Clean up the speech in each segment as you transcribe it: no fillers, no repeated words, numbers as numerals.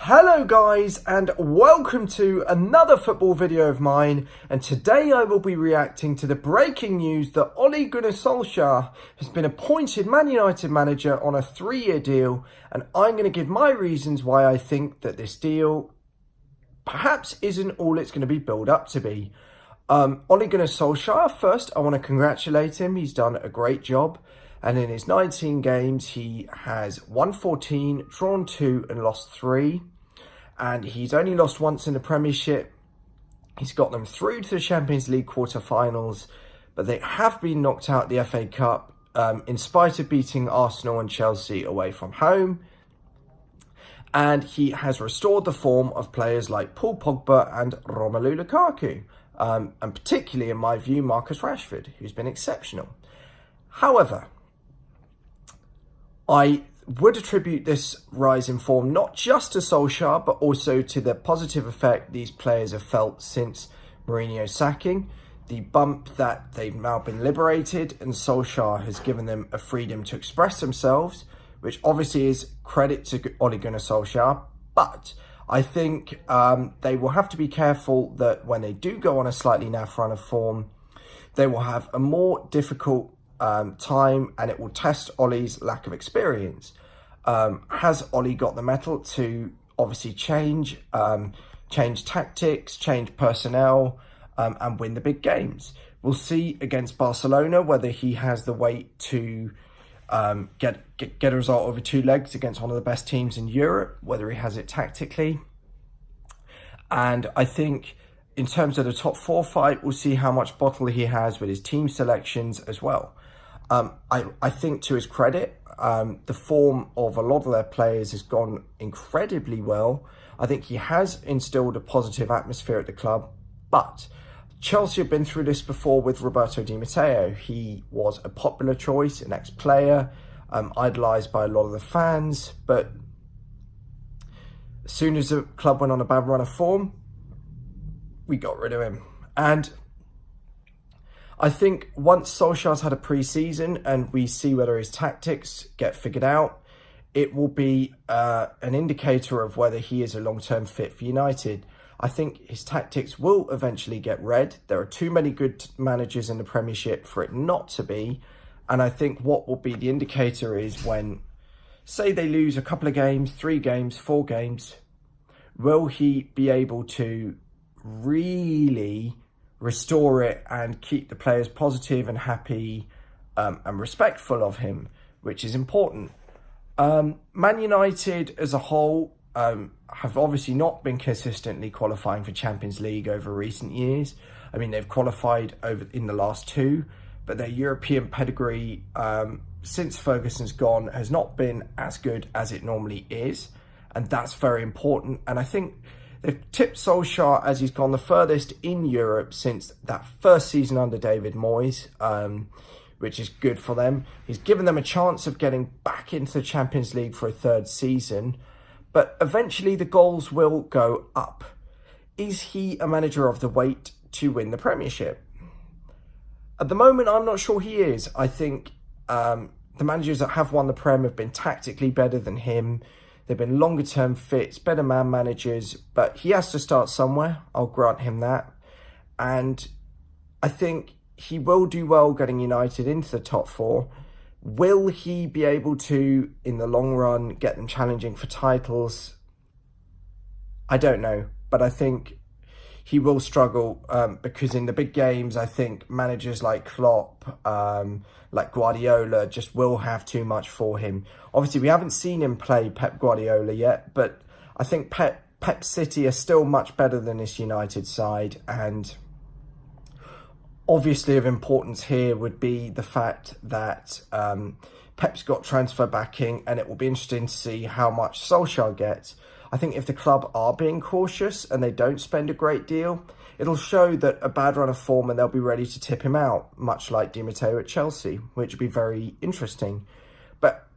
Hello guys, and welcome to another football video of mine, and today I will be reacting to the breaking news that Ole Gunnar Solskjaer has been appointed Man United manager on a 3-year deal, and I'm going to give my reasons why I think that this deal perhaps isn't all it's going to be built up to be. Ole Gunnar Solskjaer, first I want to congratulate him. He's done a great job. And in his 19 games, he has won 14, drawn 2 and lost 3. And he's only lost once in the Premiership. He's got them through to the Champions League quarter-finals. But they have been knocked out of the FA Cup in spite of beating Arsenal and Chelsea away from home. And he has restored the form of players like Paul Pogba and Romelu Lukaku. And particularly, in my view, Marcus Rashford, who's been exceptional. However, I would attribute this rise in form not just to Solskjaer, but also to the positive effect these players have felt since Mourinho's sacking. The bump that they've now been liberated, and Solskjaer has given them a freedom to express themselves, which obviously is credit to Ole Gunnar Solskjaer. But I think they will have to be careful that when they do go on a slightly naff run of form, they will have a more difficult time, and it will test Ole's lack of experience. Has Ole got the mettle to obviously change tactics, change personnel, and win the big games? We'll see against Barcelona whether he has the weight to get a result over 2 legs against one of the best teams in Europe, whether he has it tactically. And I think in terms of the top 4 fight, we'll see how much bottle he has with his team selections as well. I think to his credit, the form of a lot of their players has gone incredibly well. I think he has instilled a positive atmosphere at the club, but Chelsea have been through this before with Roberto Di Matteo. He was a popular choice, an ex-player, idolised by a lot of the fans, but as soon as the club went on a bad run of form, we got rid of him. And I think once Solskjaer's had a pre-season and we see whether his tactics get figured out, it will be an indicator of whether he is a long-term fit for United. I think his tactics will eventually get read. There are too many good managers in the Premiership for it not to be. And I think what will be the indicator is when, say they lose a couple of games, 3 games, 4 games, will he be able to really restore it and keep the players positive and happy and respectful of him, which is important. Man United as a whole have obviously not been consistently qualifying for Champions League over recent years. I mean, they've qualified over in the last 2, but their European pedigree since Ferguson's gone has not been as good as it normally is, and that's very important. And I think they've tipped Solskjaer as he's gone the furthest in Europe since that first season under David Moyes, which is good for them. He's given them a chance of getting back into the Champions League for a 3rd season, but eventually the goals will go up. Is he a manager of the weight to win the Premiership? At the moment, I'm not sure he is. I think the managers that have won the Prem have been tactically better than him. They've been longer-term fits, better man managers, but he has to start somewhere. I'll grant him that. And I think he will do well getting United into the top 4. Will he be able to, in the long run, get them challenging for titles? I don't know, but I think he will struggle because in the big games, I think managers like Klopp, like Guardiola, just will have too much for him. Obviously, we haven't seen him play Pep Guardiola yet, but I think Pep City are still much better than this United side. And obviously of importance here would be the fact that Pep's got transfer backing, and it will be interesting to see how much Solskjaer gets. I think if the club are being cautious and they don't spend a great deal, it'll show that a bad run of form and they'll be ready to tip him out, much like Di Matteo at Chelsea, which would be very interesting. But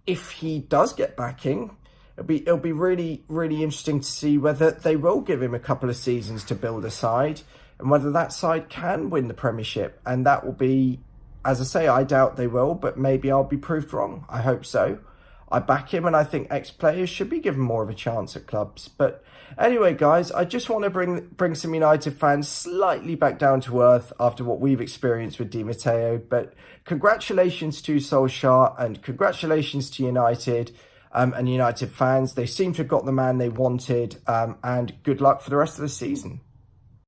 if he does get backing, it'll be really, really interesting to see whether they will give him a couple of seasons to build a side and whether that side can win the Premiership. And that will be, as I say, I doubt they will, but maybe I'll be proved wrong. I hope so. I back him, and I think ex-players should be given more of a chance at clubs. But anyway, guys, I just want to bring some United fans slightly back down to earth after what we've experienced with Di Matteo. But congratulations to Solskjaer, and congratulations to United and United fans. They seem to have got the man they wanted, and good luck for the rest of the season.